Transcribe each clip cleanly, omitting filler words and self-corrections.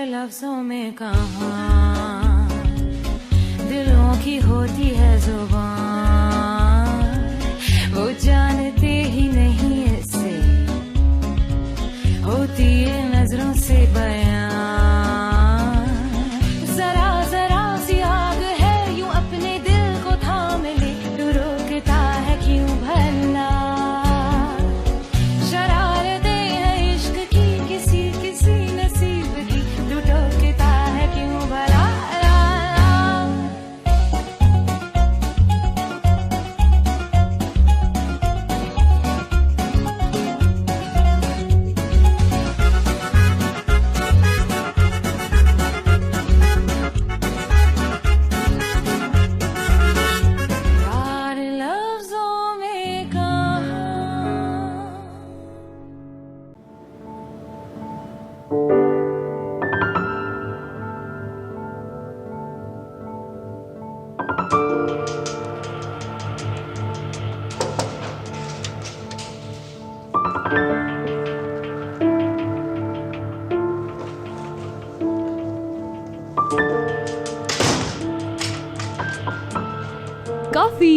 लफ्जों में कहाँ दिलों की होती है जुबान, वो जानते ही नहीं ऐसे होती है नजरों से बयां। जरा जरा सी आग है यूं अपने दिल को थाम ले, तू रोकता है क्यों भला। शरारतें हैं इश्क की किसी किसी नसीब की, तू टोकता है क्यों भला। यार लफ्जों में कहाँ कॉफी।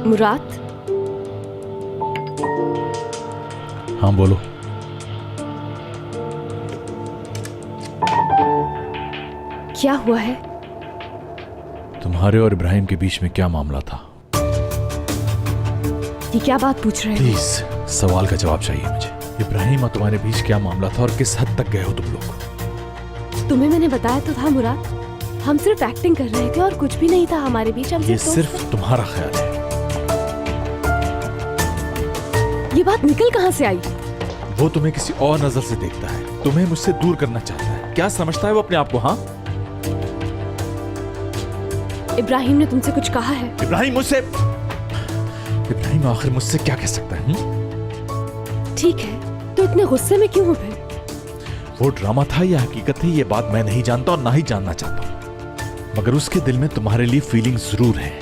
मुराद, हाँ बोलो। क्या हुआ है? तुम्हारे और इब्राहिम के बीच में क्या मामला था? ये क्या बात पूछ रहे हो? प्लीज सवाल का जवाब चाहिए मुझे। इब्राहिम और तुम्हारे बीच क्या मामला था और किस हद तक गए हो तुम लोग? तुम्हें मैंने बताया तो था मुराद, हम सिर्फ एक्टिंग कर रहे थे और कुछ भी नहीं था हमारे बीच। हम ये दोस्त सिर्फ थे। तुम्हारा ख्याल है। ये बात निकल कहाँ से आई? वो तुम्हें किसी और नजर से देखता है, तुम्हें मुझसे दूर करना चाहता है। क्या समझता है वो अपने आप को? हाँ, इब्राहिम ने तुमसे कुछ कहा है? इब्राहिम आखिर मुझसे क्या कह सकता है? ठीक है, तो इतने गुस्से में क्यों हो फिर? वो ड्रामा था या हकीकत है, ये बात मैं नहीं जानता और ना ही जानना चाहता हूं। मगर उसके दिल में तुम्हारे लिए फीलिंग जरूर है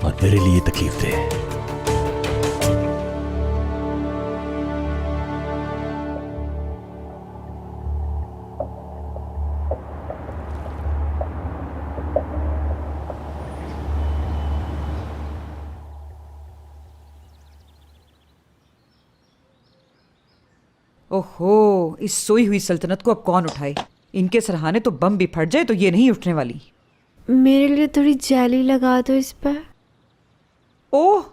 और मेरे लिए तकलीफ दे। ओहो, इस सोई हुई सल्तनत को अब कौन उठाए? इनके सरहाने तो बम भी फट जाए तो ये नहीं उठने वाली। मेरे लिए थोड़ी जेली लगा दो इस पर। ओह,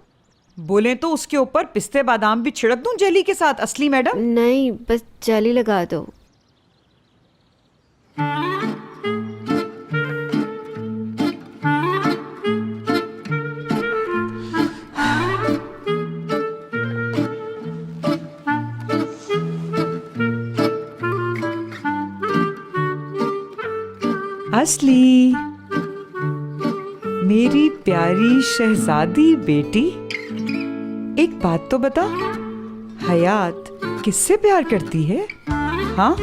बोले तो उसके ऊपर पिस्ते बादाम भी छिड़क दूं जेली के साथ? असली मैडम नहीं, बस जेली लगा दो। असली मेरी प्यारी शहजादी बेटी, एक बात तो बता, हयात किससे प्यार करती है? हाँ,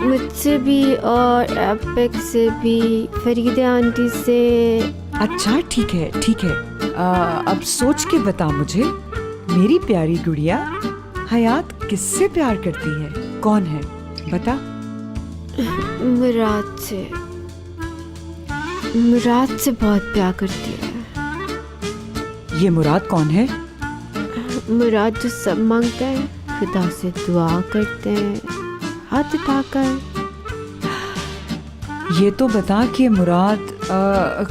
मुझसे भी और एपेक से भी, फरीदे आंटी से। अच्छा ठीक है ठीक है। अब सोच के बता मुझे, मेरी प्यारी गुड़िया, हयात किससे प्यार करती है? कौन है बता। मुराद से। मुराद से बहुत प्यार करती है। ये मुराद कौन है? मुराद जो सब मांगता है, खुदा से दुआ करते हैं हाथ उठाकर। ये तो बता कि मुराद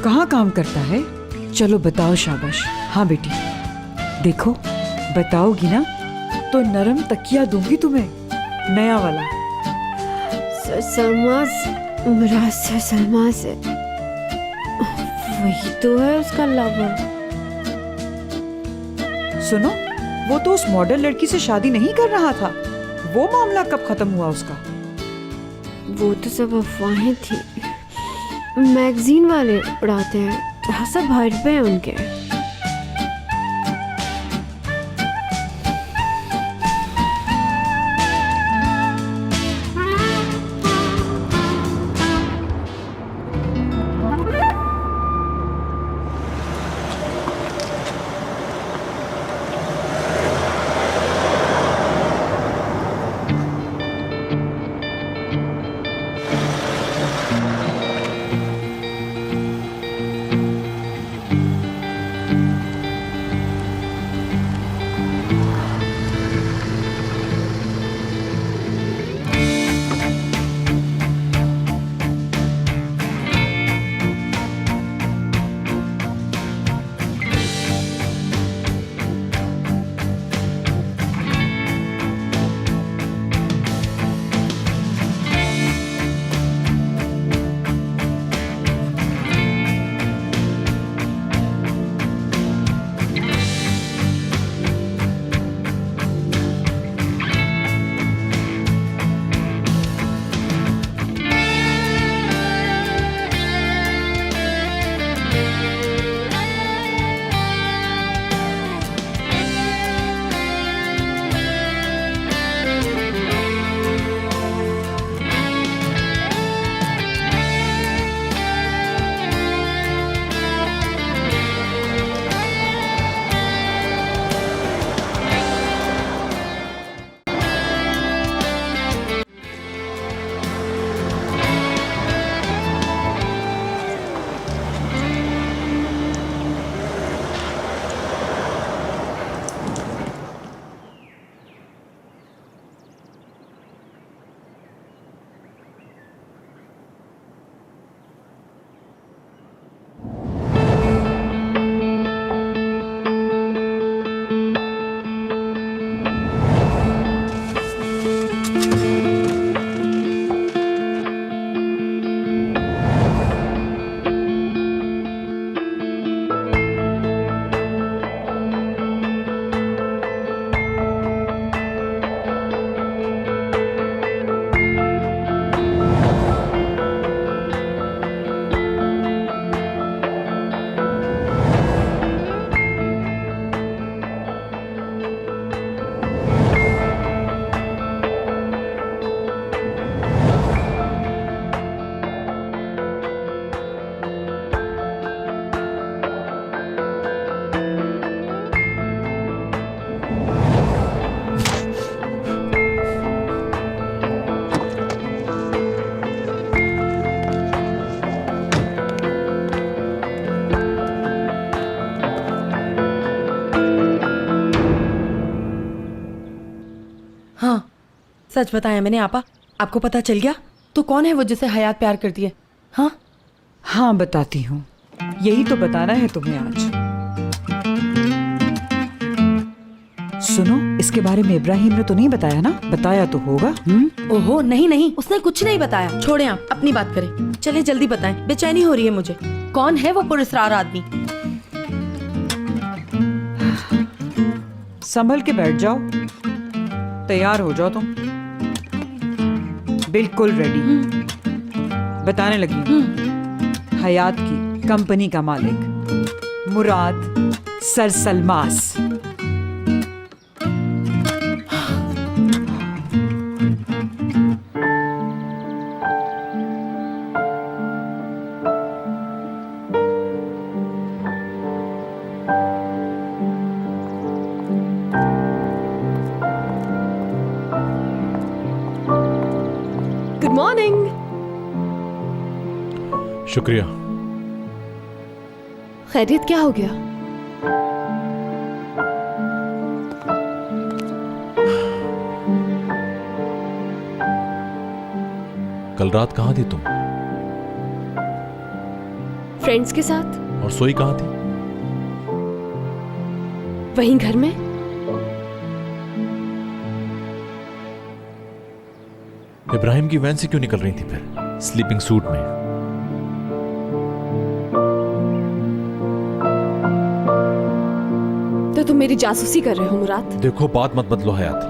कहाँ काम करता है? चलो बताओ, शाबाश। हाँ बेटी, देखो बताओगी ना तो नरम तकिया दूंगी तुम्हें, नया वाला। सलमा से। मुराद से, सलमा से। वही तो है उसका लवर। सुनो, वो तो उस मॉडल लड़की से शादी नहीं कर रहा था। वो मामला कब खत्म हुआ उसका? वो तो सब अफवाहें थी, मैगजीन वाले उड़ाते हैं, सब हर पे हैं उनके। सच बताया मैंने आपा, आपको पता चल गया? तो कौन है वो जिसे हयात प्यार करती है? हाँ हाँ बताती हूँ, यही तो बताना है तुम्हें आज। सुनो, इसके बारे में इब्राहिम ने तो नहीं बताया ना? बताया तो होगा। ओहो नहीं नहीं, उसने कुछ नहीं बताया। छोड़ें आप, अपनी बात करें। चले जल्दी बताएं, बेचैनी हो रही है मुझे। कौन है वो पुरस्कार आदमी? संभल के बैठ जाओ, तैयार हो जाओ तुम। बिल्कुल रेडी। बताने लगी। हयात की कंपनी का मालिक मुराद सरसलमास। Good morning. शुक्रिया। खैरियत क्या हो गया? कल रात कहाँ थी तुम? फ्रेंड्स के साथ। और सोई कहाँ थी? वहीं घर में। इब्राहिम की वैन से क्यों निकल रही थी फिर स्लीपिंग सूट में? तो तुम मेरी जासूसी कर रहे हो मुराद? देखो, बात मत बदलो हयात।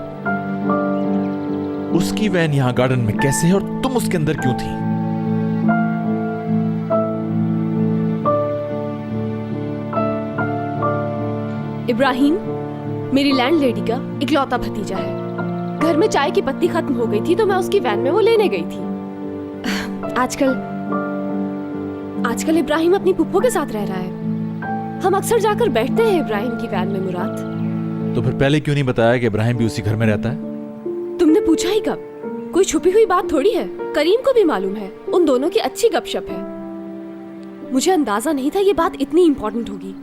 उसकी वैन यहाँ गार्डन में कैसे है और तुम उसके अंदर क्यों थी? इब्राहिम मेरी लैंडलेडी का इकलौता भतीजा है। घर में चाय की पत्ती खत्म हो गई थी तो मैं उसकी वैन में वो लेने गई थी। आजकल इब्राहिम अपनी पुप्पो के साथ रह रहा है। हम अक्सर जाकर बैठते हैं इब्राहिम की वैन में मुराद। तो फिर पहले क्यों नहीं बताया कि इब्राहिम भी उसी घर में रहता है? तुमने पूछा ही कब? कोई छुपी हुई बात थोड़ी है। करीम को भी मालूम है, उन दोनों की अच्छी गपशप है। मुझे अंदाजा नहीं था ये बात इतनी इंपॉर्टेंट होगी।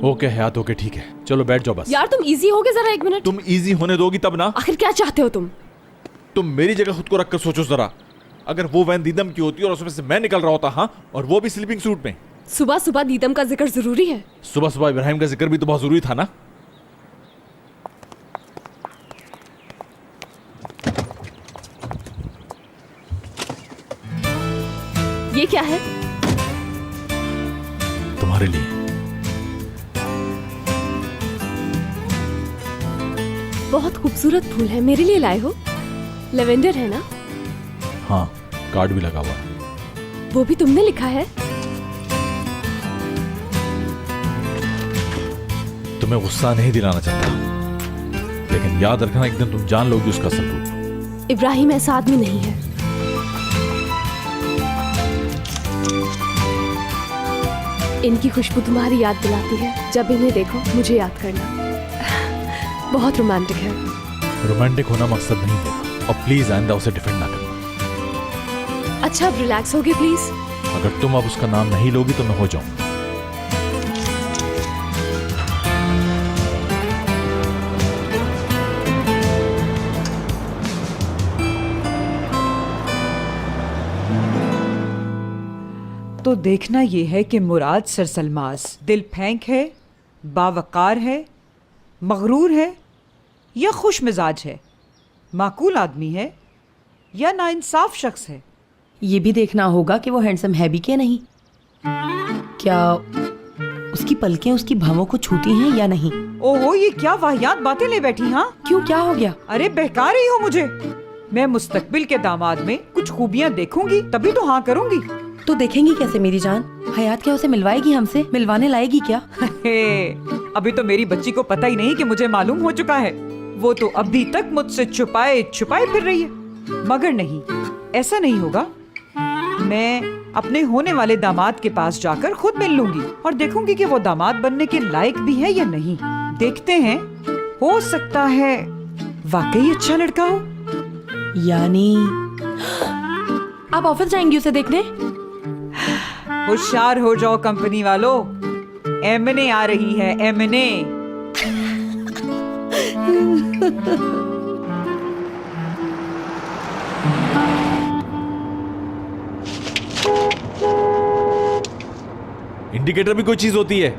ओके हयात, ओके ठीक है, चलो बैठ जाओ बस। यार तुम इजी हो गए जरा, एक मिनट। तुम इजी होने दोगी तब ना। आखिर क्या चाहते हो तुम? तुम मेरी जगह खुद को रखकर सोचो जरा। अगर वो वैन दीदम की होती और उसमें से मैं निकल रहा होता, हाँ, और वो भी स्लीपिंग सूट में। सुबह सुबह दीदम का जिक्र जरूरी है? सुबह सुबह इब्राहिम का जिक्र भी तो बहुत जरूरी था ना। ये क्या है? तुम्हारे लिए। बहुत खूबसूरत फूल है, मेरे लिए लाए हो? लेवेंडर है ना? हाँ, कार्ड भी लगा हुआ है। वो भी तुमने लिखा है? तुम्हें गुस्सा नहीं दिलाना चाहता, लेकिन याद रखना एक दिन तुम जान लोगी उसका असल रूप। इब्राहिम ऐसा आदमी नहीं है। इनकी खुशबू तुम्हारी याद दिलाती है। जब इन्हें देखो मुझे याद करना। बहुत रोमांटिक है। रोमांटिक होना मकसद नहीं होगा, और प्लीज आइंदा उसे डिफेंड ना करना। अच्छा अब रिलैक्स होगे प्लीज। अगर तुम अब उसका नाम नहीं लोगी तो मैं हो जाऊंगा। तो देखना ये है कि मुराद सरसलमास दिल फेंक है, बावकार है, मगरूर है या खुश मिजाज है, माकूल आदमी है या नाइंसाफ शख्स है। ये भी देखना होगा कि वो हैंडसम है भी क्या नहीं। क्या उसकी पलकें उसकी भवों को छूती हैं या नहीं? ओहो, ये क्या वाहियात बातें ले बैठी। हाँ क्यों, क्या हो गया? अरे बहका रही हो मुझे। मैं मुस्तकबिल के दामाद में कुछ खूबियां देखूंगी तभी तो हाँ करूंगी। तो देखेंगी कैसे मेरी जान? हयात क्या उसे मिलवाएगी हमसे? मिलवाने लाएगी क्या? अभी तो मेरी बच्ची को पता ही नहीं कि मुझे मालूम हो चुका है। वो तो अभी तक मुझसे छुपाए छुपाए फिर रही है। मगर नहीं, ऐसा नहीं होगा। मैं अपने होने वाले दामाद के पास जाकर खुद मिल लूंगी और देखूंगी कि वो दामाद बनने के लायक भी है या नहीं। देखते हैं, हो सकता है वाकई अच्छा लड़का हो। यानी आप ऑफिस जाएंगी उसे देखने? होशियार हो जाओ कंपनी वालों, एमने आ रही है, एमने। इंडिकेटर भी कोई चीज होती है।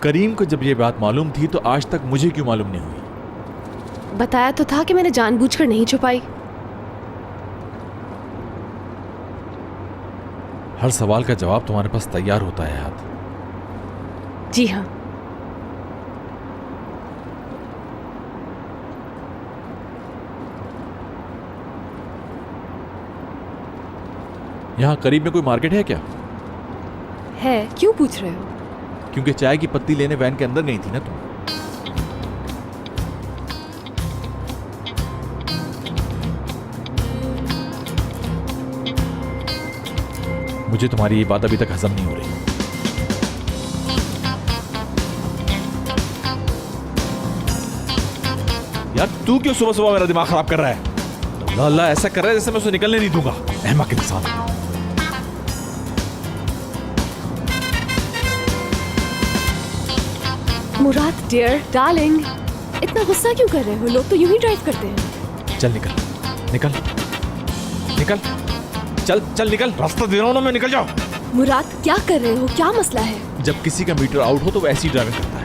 करीम को जब ये बात मालूम थी तो आज तक मुझे क्यों मालूम नहीं हुई? बताया तो था कि मैंने जानबूझकर नहीं छुपाई। हर सवाल का जवाब तुम्हारे पास तैयार होता है हयात। जी हाँ। यहाँ करीब में कोई मार्केट है क्या? है, क्यों पूछ रहे हो? क्योंकि चाय की पत्ती लेने वैन के अंदर गई थी ना तुम। मुझे तुम्हारी ये बात अभी तक हजम नहीं हो रही। यार तू क्यों सुबह सुबह मेरा दिमाग खराब कर रहा है? अल्लाह अल्लाह ऐसा कर रहा है जैसे मैं उसे निकलने नहीं दूंगा। अहमक इंसान। मुराद डियर डार्लिंग, इतना गुस्सा क्यों कर रहे हो? लोग तो यूं ही ड्राइव करते हैं। चल निकल निकल निकल, चल चल निकल, रास्ता दे रहा हूं ना मैं, निकल जाओ। मुराद क्या कर रहे हो? क्या मसला है? जब किसी का मीटर आउट हो तो वो ऐसी ड्राइविंग करता है।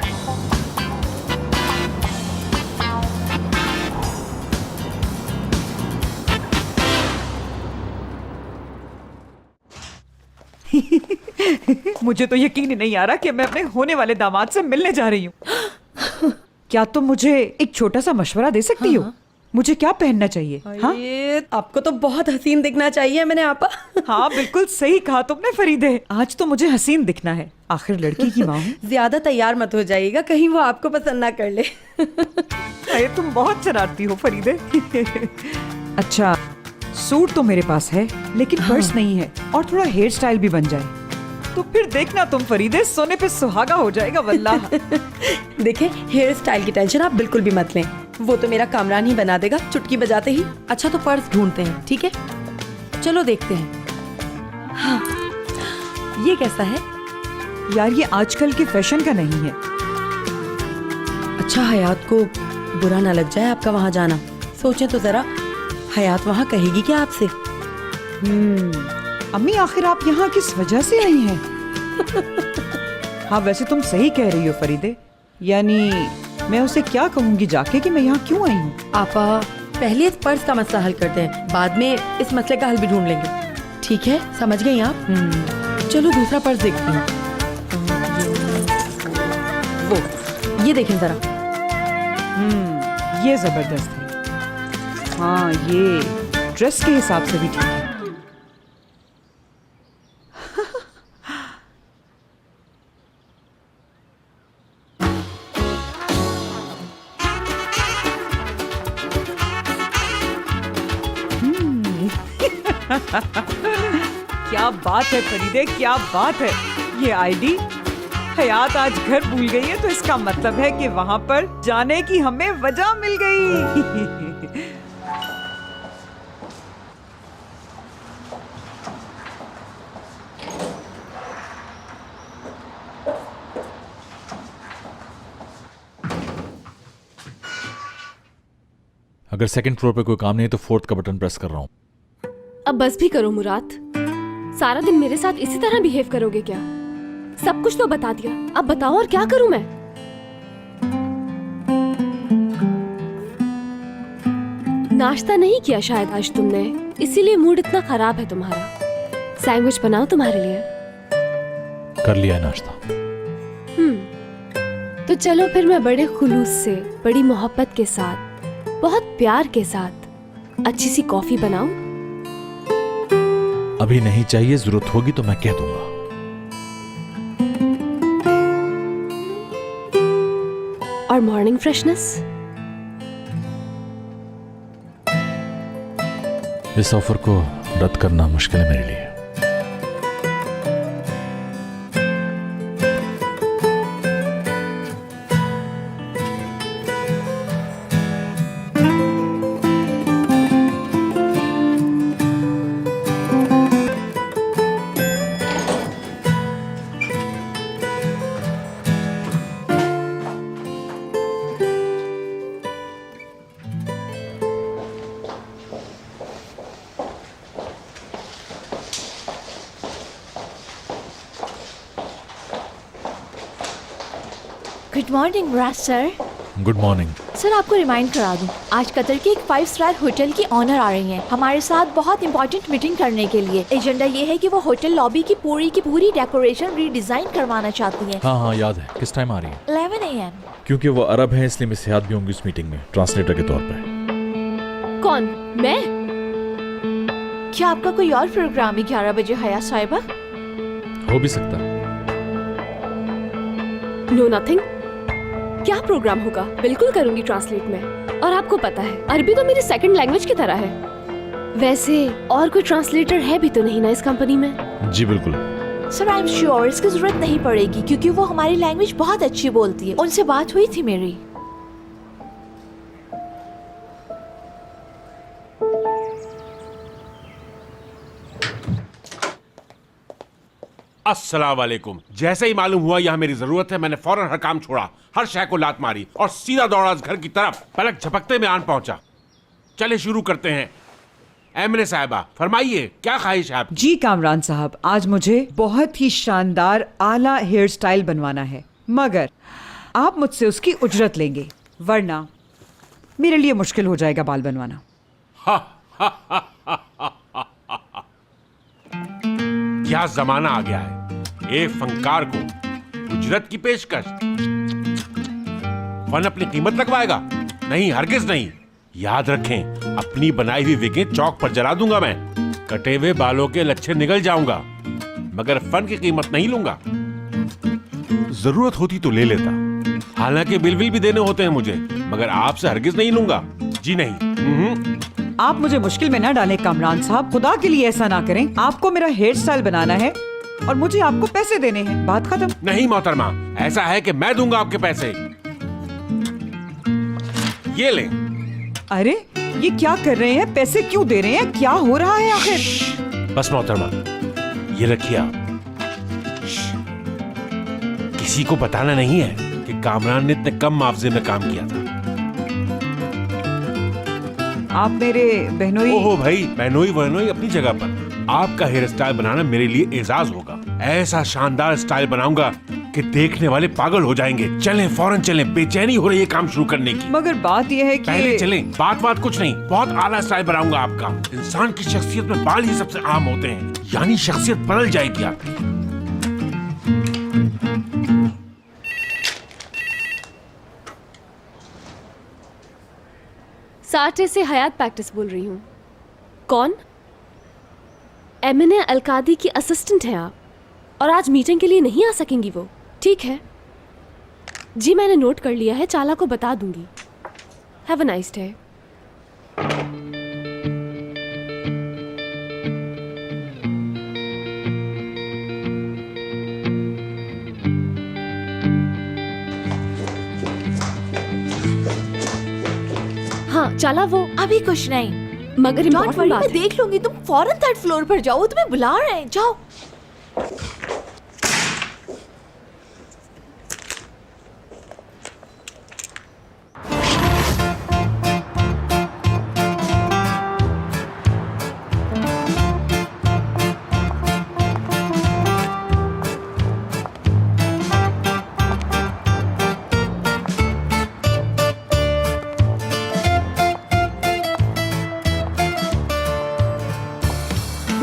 मुझे तो यकीन ही नहीं आ रहा कि मैं अपने होने वाले दामाद से मिलने जा रही हूँ। क्या तुम मुझे एक छोटा सा मशवरा दे सकती हो? मुझे क्या पहनना चाहिए? हाँ? ये आपको तो बहुत हसीन दिखना चाहिए मैंने आपा। हाँ बिल्कुल सही कहा तुमने फरीदे, आज तो मुझे हसीन दिखना है, आखिर लड़की की माँ हूँ। ज्यादा तैयार मत हो जाइएगा, कहीं वो आपको पसंद ना कर ले। अरे तुम बहुत शरारती हो फरीदे। अच्छा सूट तो मेरे पास है लेकिन पर्स नहीं है, और थोड़ा हेयर स्टाइल भी बन जाए तो फिर देखना तुम फरीदे, सोने पे सुहागा हो जाएगा वल्लाह। देखिए हेयर स्टाइल की टेंशन आप बिल्कुल भी मत लें, वो तो मेरा कामरान ही बना देगा चुटकी बजाते ही। अच्छा तो पर्स ढूंढते हैं, ठीक है? चलो देखते हैं। हाँ, ये कैसा है? यार ये आजकल के फैशन का नहीं है। अच्छा हयात को बुरा ना लग जाए आपका वहाँ जाना, सोचें तो जरा, हयात वहाँ कहेगी क्या आपसे? अम्मी आखिर आप यहाँ किस वजह से आई हैं? हाँ वैसे तुम सही कह रही हो फरीदे, यानी मैं उसे क्या कहूँगी जाके कि मैं यहाँ क्यों आई हूँ? आपा पहले इस पर्स का मसला हल करते हैं, बाद में इस मसले का हल भी ढूंढ लेंगे, ठीक है? समझ गई आप? चलो दूसरा पर्स देखती हूँ। वो ये देखें जरा। ये जबरदस्त है। हाँ ये ड्रेस के हिसाब से भी ठीक है। क्या बात है फरीदे, क्या बात है। ये आईडी हयात आज घर भूल गई है तो इसका मतलब है कि वहां पर जाने की हमें वजह मिल गई। अगर सेकंड फ्लोर पे कोई काम नहीं है तो फोर्थ का बटन प्रेस कर रहा हूँ। अब बस भी करो मुराद, सारा दिन मेरे साथ इसी तरह बिहेव करोगे क्या? सब कुछ तो बता दिया, अब बताओ और क्या करूं मैं? नाश्ता नहीं किया शायद आज तुमने, इसीलिए मूड इतना खराब है तुम्हारा। सैंडविच बनाओ तुम्हारे लिए। कर लिया है नाश्ता। तो चलो फिर मैं बड़े खुलूस से, बड़ी मोहब्बत के साथ, बहुत प्यार के साथ अच्छी सी कॉफी बनाऊं? अभी नहीं चाहिए, जरूरत होगी तो मैं कह दूंगा। और मॉर्निंग फ्रेशनेस? इस ऑफर को रद्द करना मुश्किल है मेरे लिए। गुड मॉर्निंग मुराद सर। Good morning. सर आपको रिमाइंड करा दूं, आज कतर के एक 5 स्टार होटल की ऑनर आ रही हैं हमारे साथ बहुत इंपॉर्टेंट मीटिंग करने के लिए। एजेंडा ये है कि वो होटल लॉबी की पूरी डेकोरेशन रीडिजाइन करवाना चाहती हैं। हाँ याद है। किस टाइम आ रही है? 11 AM। क्योंकि वो अरब है इसलिए मिस हयात भी होंगी उस मीटिंग में, ट्रांसलेटर के तौर पर। कौन? मैं? क्या आपका कोई और प्रोग्राम है 11 बजे हया साहिबा? हो भी सकता। No nothing. क्या प्रोग्राम होगा? बिल्कुल करूंगी ट्रांसलेट में। और आपको पता है अरबी तो मेरी सेकंड लैंग्वेज की तरह है। वैसे और कोई ट्रांसलेटर है भी तो नहीं ना इस कंपनी में? जी बिल्कुल। सर आई एम श्योर इसकी जरूरत नहीं पड़ेगी क्योंकि वो हमारी लैंग्वेज बहुत अच्छी बोलती है। उनसे बात हुई थी मेरी। अस्सलाम वालेकुम। जैसे ही मालूम हुआ यहाँ मेरी जरूरत है, मैंने फौरन हर काम छोड़ा, हर शय को लात मारी और सीधा दौड़ा घर की तरफ। पलक झपकते में आन पहुंचा। चले शुरू करते हैं। एमने साहिबा फरमाइए, क्या ख्वाहिश है आपकी? जी कामरान साहब, आज मुझे बहुत ही शानदार आला हेयर स्टाइल बनवाना है, मगर आप मुझसे उसकी उजरत लेंगे, वरना मेरे लिए मुश्किल हो जाएगा बाल बनवाना। क्या जमाना आ गया है, एक फनकार को उजरत की पेशकश। फन अपनी कीमत लगवाएगा? नहीं, हरगिज नहीं। याद रखें, अपनी बनाई हुई विकें चौक पर जला दूंगा मैं, कटे हुए बालों के लच्छे निगल जाऊंगा, मगर फन की कीमत नहीं लूंगा। जरूरत होती तो ले लेता, हालांकि बिल भी देने होते हैं मुझे, मगर आपसे हरगिज नहीं लूंगा। जी नहीं। आप मुझे मुश्किल में ना डालें कामरान साहब, खुदा के लिए ऐसा ना करें। आपको मेरा हेयर स्टाइल बनाना है और मुझे आपको पैसे देने हैं, बात खत्म। नहीं मोहतरमा, ऐसा है कि मैं दूंगा आपके पैसे। ये लें। अरे ये क्या कर रहे हैं? पैसे क्यों दे रहे हैं? क्या हो रहा है आखिर? बस मोहतरमा, ये रखिए आप। किसी को बताना नहीं है कि कामरान ने इतने कम मुआवजे में काम किया था। आप मेरे बहनोई। ओहो भाई, बहनोई वहनोई अपनी जगह पर। आपका हेयर स्टाइल बनाना मेरे लिए एजाज होगा। ऐसा शानदार स्टाइल बनाऊंगा कि देखने वाले पागल हो जाएंगे। चलें, फौरन चलें, बेचैनी हो रही है काम शुरू करने की। मगर बात यह है कि पहले चलें, बात कुछ नहीं, बहुत आला स्टाइल बनाऊंगा आपका। इंसान की शख्सियत में बाल ही सबसे आम होते हैं, यानी शख्सियत बदल जाएगी आपकी। साटे से हयात प्रैक्टिस बोल रही हूँ। कौन? एमिने अलकादी की असिस्टेंट हैं आप, और आज मीटिंग के लिए नहीं आ सकेंगी वो। ठीक है जी, मैंने नोट कर लिया है, चाला को बता दूंगी। Have a nice day. हाँ चाला, वो अभी कुछ नहीं, मगर डोंट इम्पोर्टेंट वरी, बात मैं है। देख लूंगी। तुम फौरन 3rd फ्लोर पर जाओ, वो तुम्हें बुला रहे हैं, जाओ।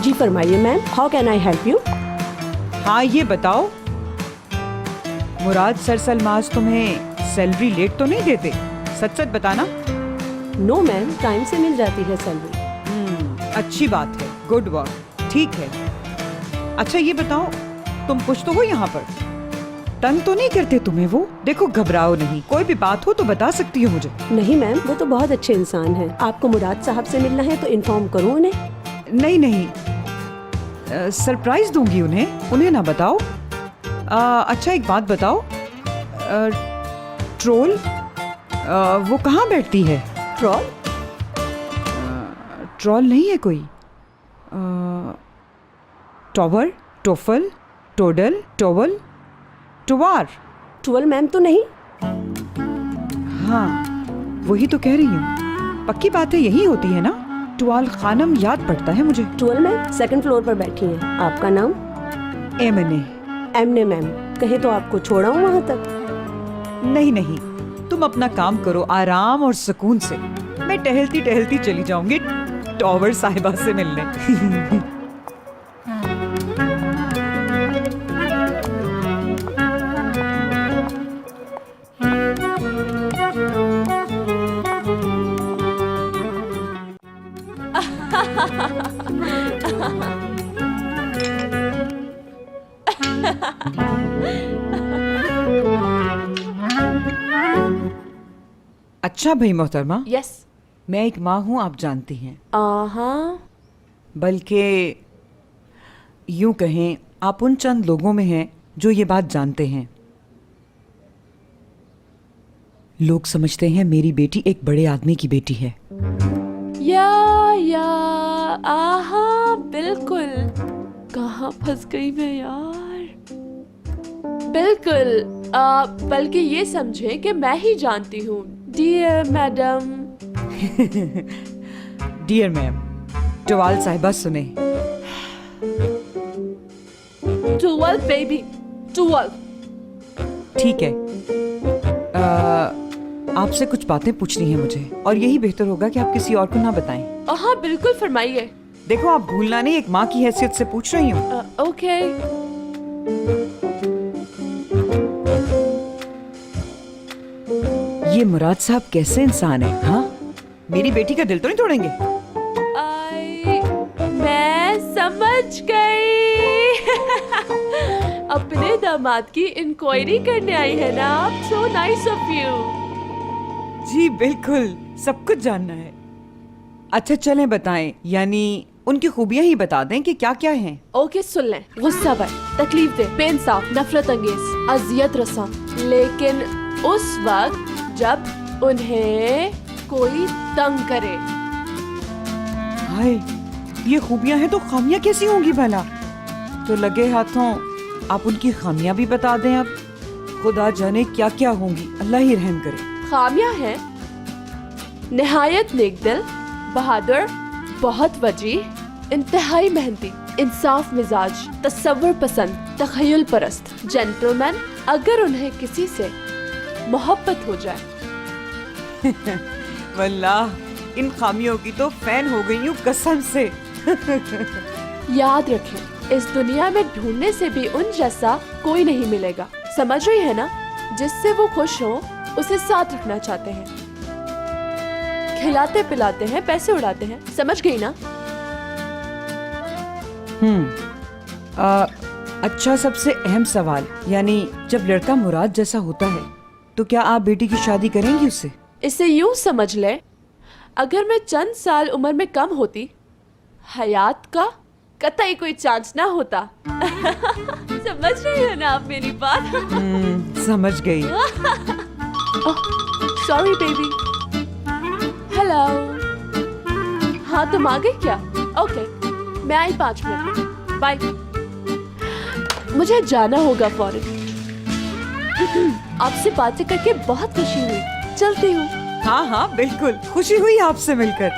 जी फरमाइए ma'am, how can I help you? हाँ ये बताओ, मुराद सर सलमाज तुम्हें सैलरी लेट तो नहीं देते? सच सच बताना। नो मैम, टाइम से मिल जाती है सैलरी। अच्छी बात है, गुड वर्क, ठीक है। अच्छा ये बताओ, तुम कुछ तो हो यहाँ पर? तंग तो नहीं करते तुम्हें वो? देखो घबराओ नहीं, कोई भी बात हो तो बता सकती हो मुझे। नहीं मैम, वो तो बहुत अच्छे इंसान हैं। आपको मुराद साहब से मिलना है तो इन्फॉर्म करूँ उन्हें? नहीं नहीं, सरप्राइज दूंगी उन्हें ना बताओ। अच्छा एक बात बताओ, ट्रोल वो कहाँ बैठती है? ट्रोल? ट्रोल नहीं है कोई? टॉवर, टोफल, टोडल, टोवल, टुवार? ट्वेल मैम तो नहीं। हाँ वही तो कह रही हूँ, पक्की बात है यही होती है ना? टुवाल खानम याद पड़ता है मुझे। ट्वेल मैम 2nd फ्लोर पर बैठी हैं। आपका नाम? एमने। एमने मैम, कहे तो आपको छोड़ा हूँ वहाँ तक। नहीं नहीं, तुम अपना काम करो आराम और सुकून से। मैं टहलती टहलती चली जाऊंगी टॉवर साहिबा से मिलने। अच्छा भाई मोहतरमा, यस। मैं एक माँ हूँ, आप जानती हैं। हाँ। बल्कि यूं कहें, आप उन चंद लोगों में हैं जो ये बात जानते हैं। लोग समझते हैं मेरी बेटी एक बड़े आदमी की बेटी है। या आहा बिल्कुल। कहाँ फंस गई मैं यार। बिल्कुल, बल्कि ये समझे कि मैं ही जानती हूँ। Dear madam. डियर मैम, टवाल साहिबा सुने। 12 बेबी 12। ठीक है, आपसे कुछ बातें पूछनी है मुझे, और यही बेहतर होगा कि आप किसी और को ना बताएं। हाँ बिल्कुल, फरमाइए। देखो, आप भूलना नहीं, एक माँ की हैसियत से पूछ रही हूँ। ओके। ये मुराद साहब कैसे इंसान है? हाँ, मेरी बेटी का दिल तो नहीं तोड़ेंगे? मैं समझ गई। अपने दामाद की इंक्वायरी करने आई है ना आप? So nice of you. जी बिल्कुल, सब कुछ जानना है। अच्छा चलें बताएं, यानी उनकी खूबियां ही बता दें कि क्या क्या हैं। ओके सुन लें। गुस्सा भर, तकलीफ दे, बेइंसाफ, नफरत अंगेज, अजियत रसा, लेकिन उस वक्त जब उन्हें कोई तंग करे। हाय, ये खूबियां हैं तो खामियां कैसी होंगी भला? तो लगे हाथों आप उनकी खामियां भी बता दें। अब खुदा जाने क्या क्या होंगी, अल्लाह ही रहम करे। खामियां हैं निहायत नेकदिल, बहादुर, बहुत वजीह, इंतहाई मेहनती, इंसाफ मिजाज, तसव्वुर पसंद, तखय्युल परस्त, जेंटलमैन। अगर उन्हें किसी से मोहब्बत हो जाए। वल्लाह इन खामियों की तो फैन हो गई हूँ कसम से। याद रखें, इस दुनिया में ढूंढने से भी उन जैसा कोई नहीं मिलेगा। समझ रही है ना? जिससे वो खुश हो, उसे साथ रखना चाहते हैं, खिलाते पिलाते हैं, पैसे उड़ाते हैं। समझ गई ना? अच्छा, सबसे अहम सवाल, यानी जब लड़का मुराद जैसा होता है तो क्या आप बेटी की शादी करेंगी उससे? इसे यूं समझ ले, अगर मैं चंद साल उम्र में कम होती, हयात का कतई कोई चांस ना होता। समझ रही हो ना आप मेरी बात? समझ गई। Sorry baby. हेलो। हाँ तुम आ गई क्या? ओके, मैं आई 5 मिनट में। बाय। मुझे जाना होगा फौरन। आपसे बातें करके बहुत खुशी हुई। चलती हूँ। हाँ हाँ बिल्कुल, खुशी हुई आपसे मिलकर।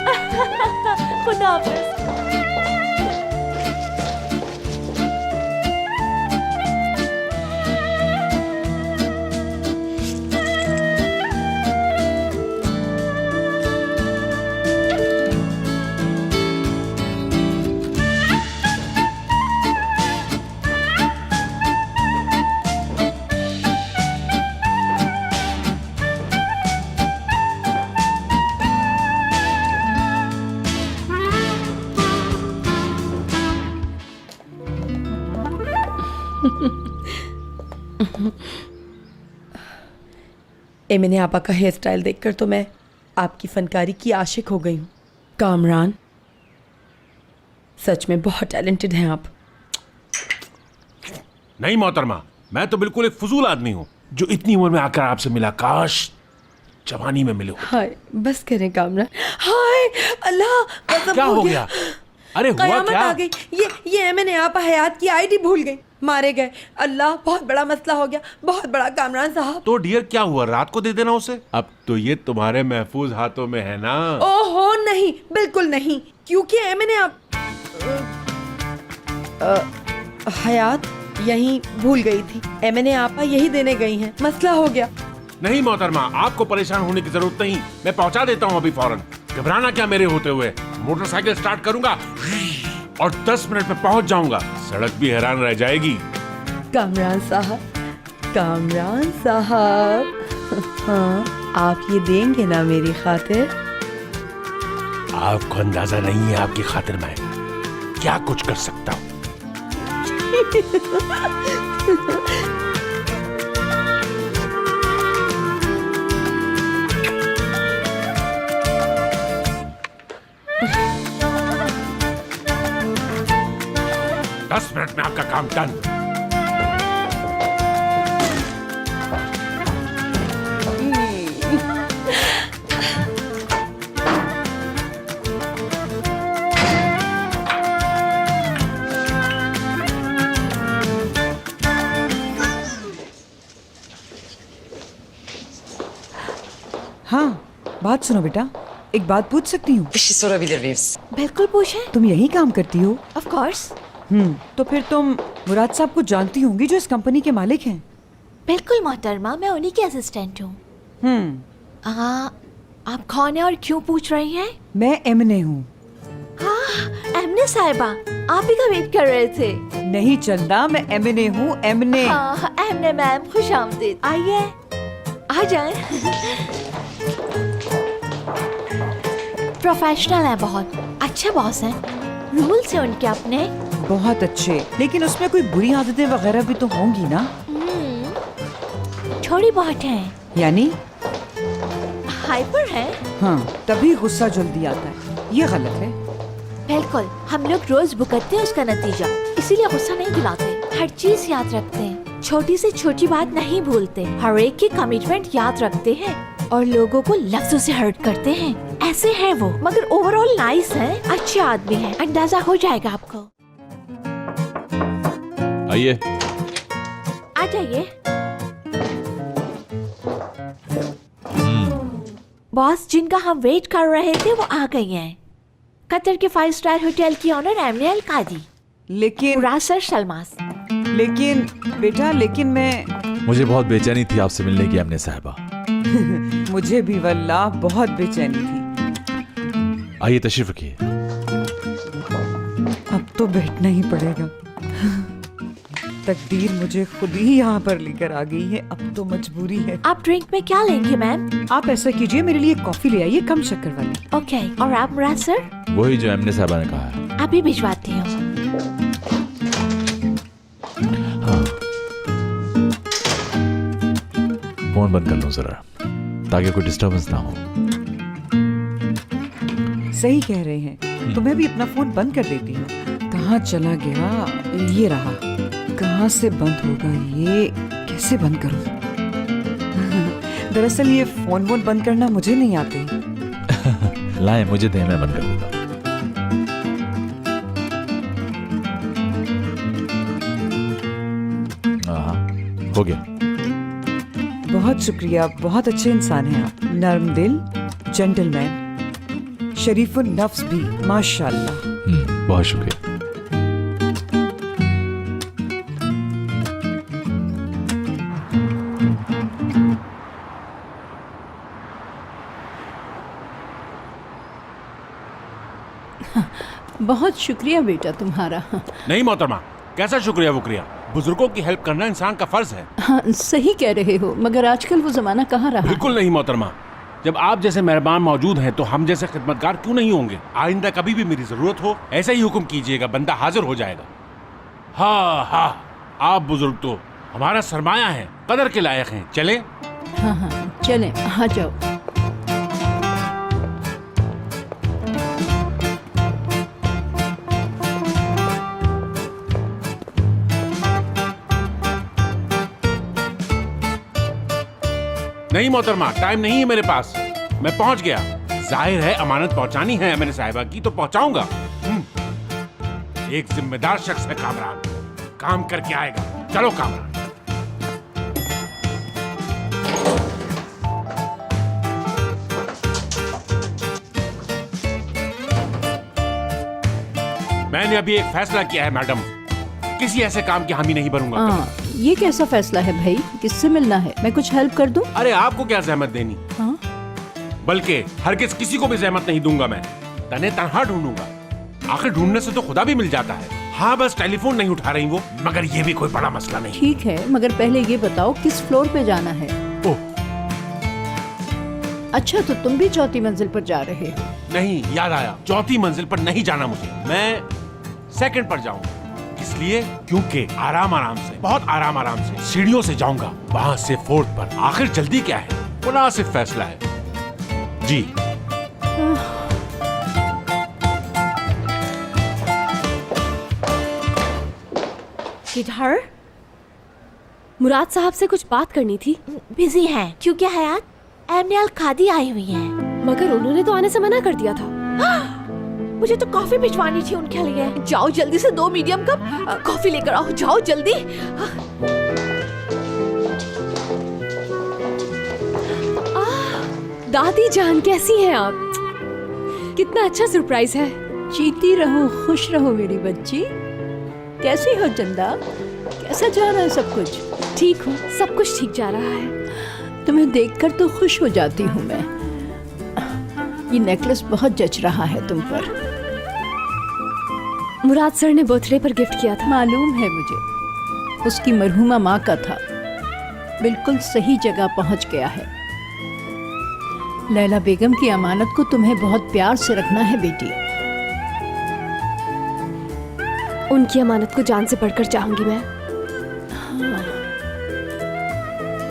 खुदा हाफिज। एमिने आपा का हेयर स्टाइल देखकर तो मैं आपकी फनकारी की आशिक हो गई हूँ। कामरान, सच में बहुत टैलेंटेड हैं आप। नहीं मोहतरमा, मैं तो बिल्कुल एक फजूल आदमी हूँ जो इतनी उम्र में आकर आपसे मिला। काश जवानी में मिले। हाय बस करें कामरान। हाय अल्लाह, गजब क्या हो गया? अरे हुआ कयामत क्या? आ गई। ये एमिने आपा हयात की आईडी भूल गई, मारे गए। अल्लाह, बहुत बड़ा मसला हो गया, बहुत बड़ा कामरान साहब। तो डियर क्या हुआ? रात को दे देना उसे। अब तो ये तुम्हारे महफूज हाथों में है ना। ओहो नहीं, बिल्कुल नहीं, क्योंकि एमिने आप हयात यहीं भूल गई थी। एमिने आपा यही देने गई हैं, मसला हो गया। नहीं मोहतरमा, आपको परेशान होने की जरूरत नहीं, मैं पहुंचा देता हूं अभी फौरन। घबराना क्या मेरे होते हुए, मोटरसाइकिल स्टार्ट करूंगा और 10 मिनट में पहुंच जाऊंगा। सड़क भी हैरान रह जाएगी। कामरान साहब, हाँ, आप ये देंगे ना मेरी खातिर? आपको अंदाजा नहीं है आपकी खातिर मैं क्या कुछ कर सकता हूं। दस मिनट में आपका काम डन। हाँ, बात सुनो बेटा, एक बात पूछ सकती हूँ? बिल्कुल पूछें। तुम यही काम करती हो? Of course. तो फिर तुम मुराद साहब को जानती होंगी जो इस कंपनी के मालिक हैं? बिल्कुल मोहतरमा, मैं उन्हीं की असिस्टेंट हूँ। आप कौन है और क्यों पूछ रही हैं? मैं एमने हूँ। हाँ, एमने साहिबा, आप ही का वेट कर रहे थे। नहीं चंदा, मैं एमने हूँ, एमने। हाँ, एमने मैम, खुश आमदीद। आइए, आ जाएं। प्रोफेशनल है बहुत, अच्छे बॉस हैं, रूल्स हैं उनके अपने। बहुत अच्छे, लेकिन उसमें कोई बुरी आदतें वगैरह भी तो होंगी ना? थोड़ी बहुत हैं। यानी? हाइपर है। हाँ, तभी गुस्सा जल्दी आता है, ये गलत है। बिल्कुल, हम लोग रोज भुगतते हैं उसका नतीजा, इसीलिए गुस्सा नहीं दिलाते, हर चीज याद रखते हैं, छोटी से छोटी बात नहीं भूलते, हर एक की कमिटमेंट याद रखते हैं और लोगों को लफ्जों से हर्ट करते हैं। ऐसे हैं वो, मगर ओवरऑल नाइस हैं, अच्छे आदमी हैं, अंदाजा हो जाएगा आपको। आइए। आ जाइए। बॉस, जिनका हम वेट कर रहे थे वो आ गई हैं। कतर के 5 स्टार होटल की ऑनर एमने अल कादी। लेकिन मुराद सर सलमास। लेकिन बेटा, लेकिन मैं मुझे बहुत बेचैनी थी आपसे मिलने की एमने साहिबा। मुझे भी वल्लाह बहुत बेचैनी थी। आइए तशरीफ रखिए। अब तो बैठना ही पड़ेगा। तकदीर मुझे खुद ही यहाँ पर लेकर आ गई है, अब तो मजबूरी है। आप ड्रिंक में क्या लेंगे मैम? आप ऐसा कीजिए, मेरे लिए कॉफी ले आइए, कम शक्कर वाली। ओके, और आप मुराद सर? वही जो एमने साहिबा ने कहा है। अभी भिजवाती हूँ। हाँ। फोन बंद कर लूं जरा, ताकि कोई डिस्टर्बेंस ना हो। सही कह रहे हैं, तो मैं भी अपना फोन बंद कर देती हूँ। कहाँ चला गया? ये रहा। कहाँ से बंद होगा ये? कैसे बंद करूँ? दरअसल ये फोन वोन बंद करना मुझे नहीं आते। लाए मुझे दे, मैं बंद कर देता हूँ। हाँ, हो गया। बहुत शुक्रिया, बहुत अच्छे इंसान हैं आप, नर्म दिल, जेंटलमैन, शरीफुन नफ्स भी, माशाल्लाह। बहुत शुक्रिया। बहुत शुक्रिया बेटा तुम्हारा। नहीं मोहतरमा, कैसा शुक्रिया वुक्रिया, बुजुर्गों की हेल्प करना इंसान का फर्ज है। हाँ, सही कह रहे हो, मगर आजकल वो जमाना कहाँ रहा। बिल्कुल नहीं मोहतरमा, जब आप जैसे मेहरबान मौजूद हैं तो हम जैसे खिदमतगार क्यों नहीं होंगे। आइंदा कभी भी मेरी जरूरत हो ऐसा ही हुक्म कीजिएगा, बंदा हाजिर हो जाएगा। हाँ हाँ, आप बुजुर्ग तो हमारा सरमाया है, कदर के लायक हैं। चले? हाँ हाँ, चलें, आ जाओ। नहीं मोहतरमा, टाइम नहीं है मेरे पास, मैं पहुंच गया। जाहिर है अमानत पहुंचानी है मैंने साहिबा की, तो पहुंचाऊंगा। एक जिम्मेदार शख्स है कामरान, काम करके आएगा। चलो कामरान। मैंने अभी एक फैसला किया है मैडम, किसी ऐसे काम की हामी नहीं बनूंगा। ये कैसा फैसला है भाई? किससे मिलना है? मैं कुछ हेल्प कर दूं? अरे आपको क्या जहमत देनी, हाँ? बल्कि हरगिज किसी को भी जहमत नहीं दूंगा मैं। तने तनहा ढूंढूंगा। आखिर ढूंढने से तो खुदा भी मिल जाता है। हाँ बस टेलीफोन नहीं उठा रही वो, मगर ये भी कोई बड़ा मसला नहीं। ठीक है, मगर पहले ये बताओ किस फ्लोर पे जाना है? ओह अच्छा, तो तुम भी चौथी मंजिल पर जा रहे हो? नहीं, याद आया, चौथी मंजिल पर नहीं जाना मुझे, मैं सेकंड पर जाऊंगा। इसलिए क्योंकि आराम आराम से, बहुत आराम आराम से सीढ़ियों से जाऊंगा, वहां से फोर्थ पर। आखिर जल्दी क्या है, मुनासिब फैसला है जी। किधर? मुराद साहब से कुछ बात करनी थी। बिजी हैं क्योंकि हयात एमने अलकादी आई हुई हैं। मगर उन्होंने तो आने से मना कर दिया था। मुझे तो कॉफी भिजवानी थी उनके लिए। जाओ जल्दी से 2 मीडियम कप कॉफी लेकर आओ, जाओ जल्दी। दादी जान कैसी हैं आप? कितना अच्छा सरप्राइज है। जीती रहो, खुश रहो मेरी बच्ची। कैसी हो चंदा? कैसा जा रहा है सब कुछ? ठीक हूँ, सब कुछ ठीक जा रहा है। तुम्हें देखकर तो खुश हो जाती हूँ मैं। ये नेकलेस बहुत जच रहा है तुम पर। मुराद सर ने बर्थडे पर गिफ्ट किया था। मालूम है मुझे, उसकी मरहूमा माँ का था। बिल्कुल सही जगह पहुँच गया है। लैला बेगम की अमानत को तुम्हें बहुत प्यार से रखना है बेटी। उनकी अमानत को जान से बढ़कर चाहूंगी मैं।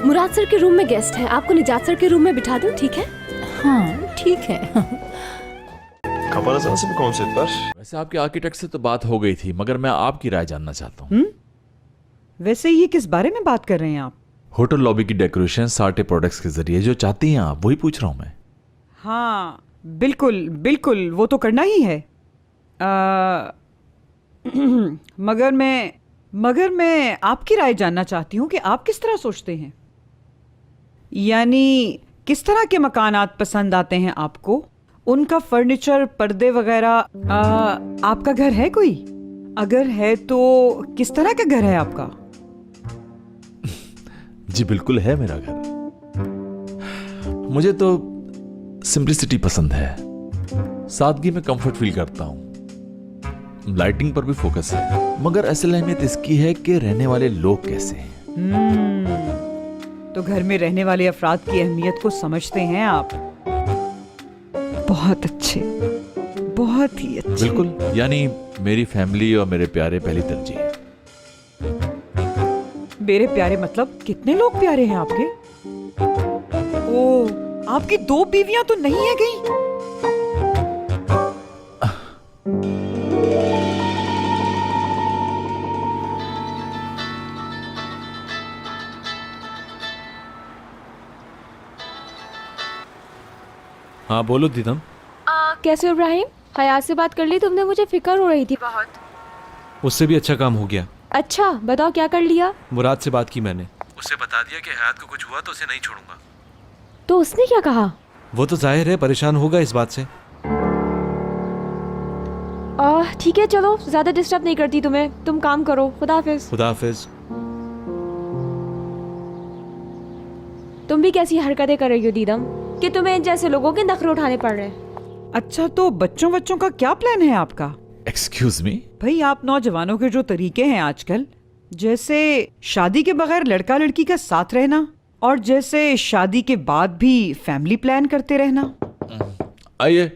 मुराद सर के रूम में गेस्ट है, आपको निजात सर के रूम में बिठा दूं, ठीक है? हाँ ठीक है। वैसे आपके आर्किटेक्ट से तो बात हो गई थी, मगर मैं आपकी राय जानना चाहता हूँ। वैसे ये किस बारे में बात कर रहे हैं आप? होटल लॉबी की डेकोरेशन साटे प्रोडक्ट्स के जरिए जो चाहती हैं आप, वही पूछ रहा हूँ मैं। हाँ बिल्कुल बिल्कुल, वो तो करना ही है। मगर मैं आपकी राय जानना चाहती हूँ कि आप किस तरह सोचते हैं। यानी किस तरह के मकानात पसंद आते हैं आपको? उनका फर्नीचर, पर्दे वगैरह। आपका घर है कोई? अगर है तो किस तरह का घर है आपका? जी बिल्कुल है मेरा घर। मुझे तो सिंप्लिसिटी पसंद है, सादगी में कंफर्ट फील करता हूँ। लाइटिंग पर भी फोकस है, मगर असल अहमियत इसकी है कि रहने वाले लोग कैसे हैं। तो घर में रहने वाले अफराद की अहमियत को समझते हैं आप। बहुत अच्छे, बहुत ही अच्छे। बिल्कुल, यानी मेरी फैमिली और मेरे प्यारे पहली तरजीह है। मेरे प्यारे मतलब कितने लोग प्यारे हैं आपके? ओ, आपकी 2 बीवियां तो नहीं है कहीं? हाँ बोलो दीदम। कैसे हो इब्राहिम? हयात से बात कर ली तुमने? मुझे फिक्र हो रही थी बहुत। उससे भी अच्छा काम हो गया। अच्छा बताओ क्या कर लिया? मुराद से बात की मैंने, उसे बता दिया कि हयात को कुछ हुआ तो उसे नहीं छोड़ूंगा। तो उसने क्या कहा? वो तो जाहिर है परेशान होगा इस बात से। ठीक है चलो, ज्यादा डिस्टर्ब नहीं करती तुम्हें, तुम काम करो। खुदा हाफिज। खुदा हाफिज। तुम भी कैसी हरकतें कर रही हो दीदम कि तुम्हें इन जैसे लोगों के नखरे उठाने पड़ रहे हैं। अच्छा, तो बच्चों का क्या प्लान है आपका? Excuse me? भाई, आप नौजवानों के जो तरीके हैं आजकल, जैसे शादी के बगैर लड़का लड़की का साथ रहना, और जैसे शादी के बाद भी फैमिली प्लान करते रहना। आइए।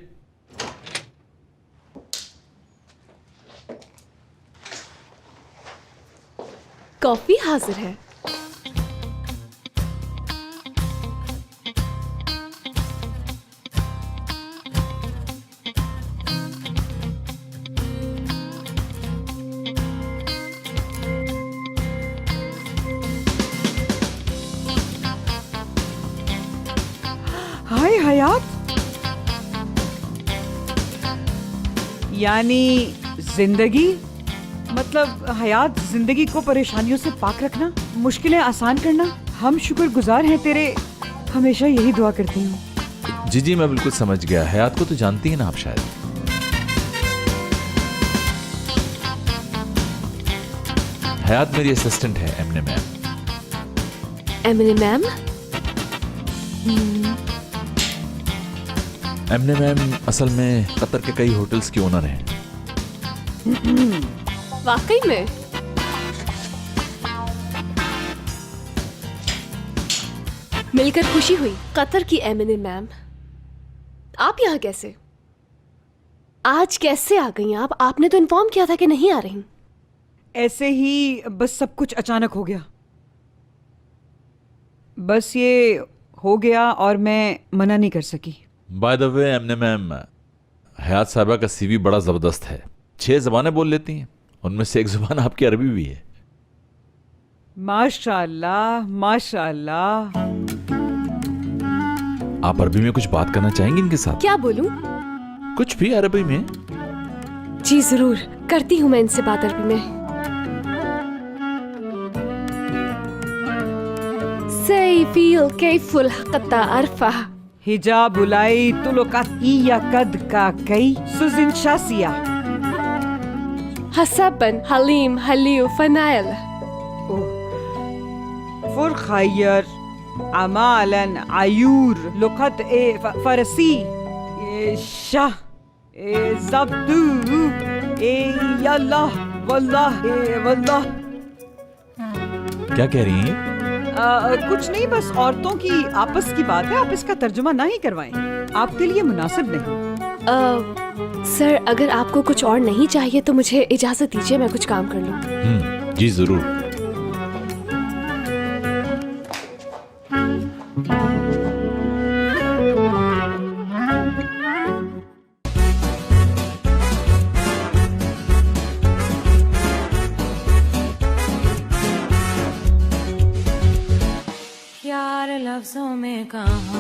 कॉफी हाजिर है। हाय हयात, यानी जिंदगी, मतलब हयात, जिंदगी को परेशानियों से पाक रखना, मुश्किलें आसान करना। हम शुक्रगुजार हैं तेरे, हमेशा यही दुआ करती हूँ। जी जी मैं बिल्कुल समझ गया। हयात को तो जानती हैं ना आप शायद। हयात मेरी असिस्टेंट है, एमने मैम। एमिने मैम? एमने मैम असल में कतर के कई होटल्स की ओनर हैं। वाकई में? मिलकर खुशी हुई। कतर की एमिने मैम, आप यहाँ कैसे? आज कैसे आ गई आप? आपने तो इन्फॉर्म किया था कि नहीं आ रही। ऐसे ही बस सब कुछ अचानक हो गया। बस ये हो गया और मैं मना नहीं कर सकी। बाय द वे एमने मैम, हयात साहबा का सीवी बड़ा जबरदस्त है। 6 ज़बानें बोल लेती हैं, उनमें से एक ज़ुबान आपकी अरबी भी है। माशाअल्लाह माशाअल्लाह। आप अरबी में कुछ बात करना चाहेंगे इनके साथ? क्या बोलूं? कुछ भी अरबी में। जी जरूर, करती हूँ मैं इनसे बात अरबी में। सैफिल कैफुल हक़ता अरफा हिजाब उलाई तुलुकत इया कद का कई सुजिन शासिया हसबन हलीम हलियो फनाइल फुर खैर अमालन आयूर लुकत ए फरसी ए शाह ए ज़ब्दू ए यल्लाह वल्लाह ए वल्लाह। क्या कह रही हैं? कुछ नहीं, बस औरतों की आपस की बात है, आप इसका तर्जुमा ना ही करवाएं, आपके लिए मुनासिब नहीं। सर, अगर आपको कुछ और नहीं चाहिए तो मुझे इजाजत दीजिए, मैं कुछ काम कर लूं। जी जरूर। यार लफ्जों में कहाँ